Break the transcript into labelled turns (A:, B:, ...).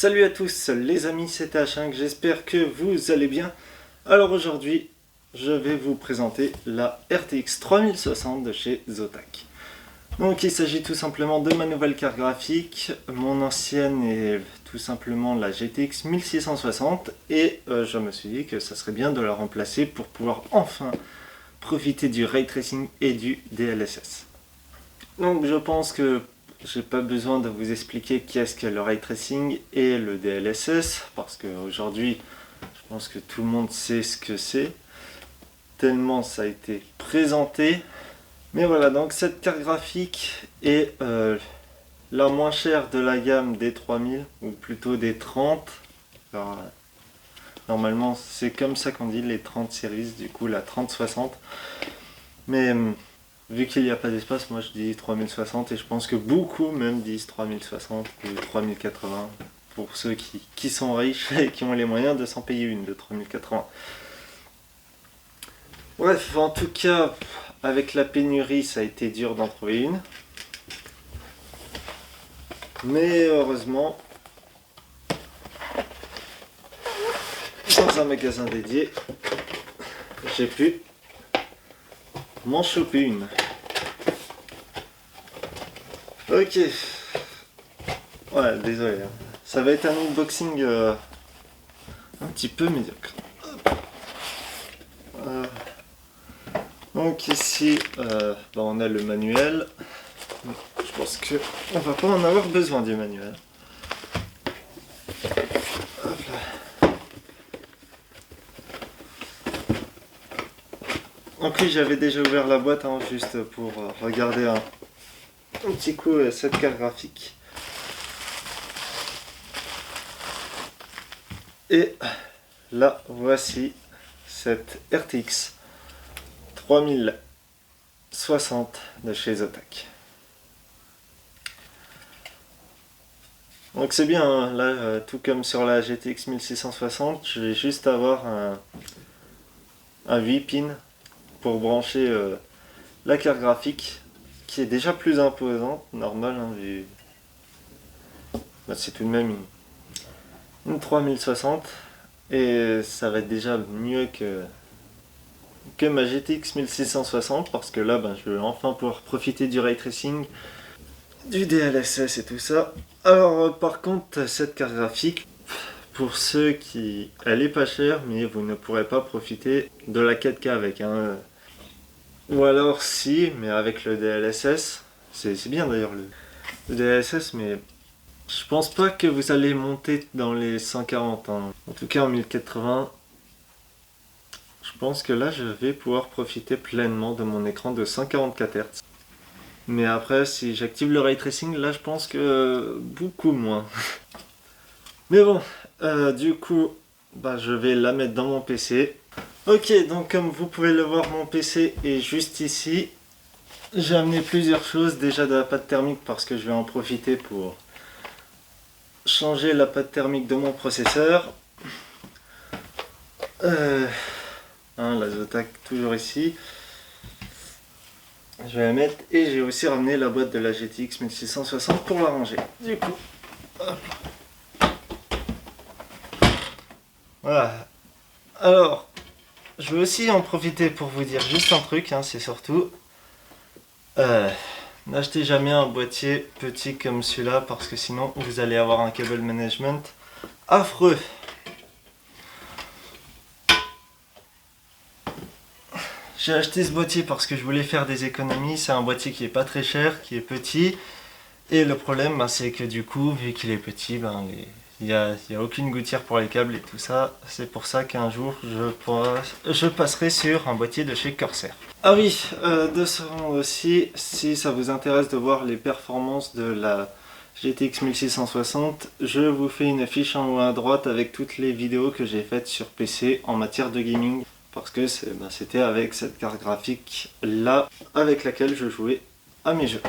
A: Salut à tous les amis, c'est H5, j'espère que vous allez bien. Alors aujourd'hui, je vais vous présenter la RTX 3060 de chez Zotac. Donc il s'agit tout simplement de ma nouvelle carte graphique. Mon ancienne est tout simplement la GTX 1660 et je me suis dit que ça serait bien de la remplacer pour pouvoir enfin profiter du Ray Tracing et du DLSS. Donc je pense que j'ai pas besoin de vous expliquer qu'est-ce que le Ray Tracing et le DLSS, parce qu'aujourd'hui, je pense que tout le monde sait ce que c'est, tellement ça a été présenté. Mais voilà, donc cette carte graphique est la moins chère de la gamme des 3000, ou plutôt des 30. Alors, normalement, c'est comme ça qu'on dit les 30 series, du coup la 3060. Mais vu qu'il n'y a pas d'espace, moi je dis 3060 et je pense que beaucoup même disent 3060 ou 3080 pour ceux qui sont riches et qui ont les moyens de s'en payer une de 3080. Bref, en tout cas, avec la pénurie, ça a été dur d'en trouver une. Mais heureusement, dans un magasin dédié, j'ai pu m'en choper une. Ok. Ouais, désolé. Ça va être un unboxing un petit peu médiocre. Donc ici, on a le manuel. Je pense que on va pas en avoir besoin du manuel. Hop là. Donc oui, j'avais déjà ouvert la boîte juste pour regarder un petit coup cette carte graphique. Et là, voici cette RTX 3060 de chez Zotac. Donc c'est bien, hein, là, tout comme sur la GTX 1660, je vais juste avoir un 8 pin pour brancher la carte graphique, qui est déjà plus imposante, normal, hein, vu... c'est tout de même une 3060, et ça va être déjà mieux que ma GTX 1660, parce que là, je vais enfin pouvoir profiter du Ray Tracing, du DLSS et tout ça. Alors par contre, cette carte graphique, pour ceux qui... elle est pas chère, mais vous ne pourrez pas profiter de la 4K avec un... Ou alors si, mais avec le DLSS, c'est bien d'ailleurs le DLSS, mais je pense pas que vous allez monter dans les 140, hein. En tout cas en 1080, je pense que là je vais pouvoir profiter pleinement de mon écran de 144 Hz. Mais après, si j'active le Ray Tracing, là je pense que beaucoup moins. Mais bon, du coup, je vais la mettre dans mon PC. Ok, donc comme vous pouvez le voir, mon PC est juste ici. J'ai amené plusieurs choses, déjà de la pâte thermique parce que je vais en profiter pour changer la pâte thermique de mon processeur. La Zotac toujours ici. Je vais la mettre et j'ai aussi ramené la boîte de la GTX 1660 pour la ranger. Du coup, hop. Voilà. Alors, je vais aussi en profiter pour vous dire juste un truc, c'est surtout n'achetez jamais un boîtier petit comme celui-là parce que sinon vous allez avoir un cable management affreux. J'ai acheté ce boîtier parce que je voulais faire des économies. C'est un boîtier qui est pas très cher, qui est petit. Et le problème, c'est que du coup, vu qu'il est petit, il n'y a aucune gouttière pour les câbles et tout ça. C'est pour ça qu'un jour, je passerai sur un boîtier de chez Corsair. Ah oui, de ce aussi, si ça vous intéresse de voir les performances de la GTX 1660, je vous fais une fiche en haut à droite avec toutes les vidéos que j'ai faites sur PC en matière de gaming. Parce que c'était avec cette carte graphique là avec laquelle je jouais à mes jeux.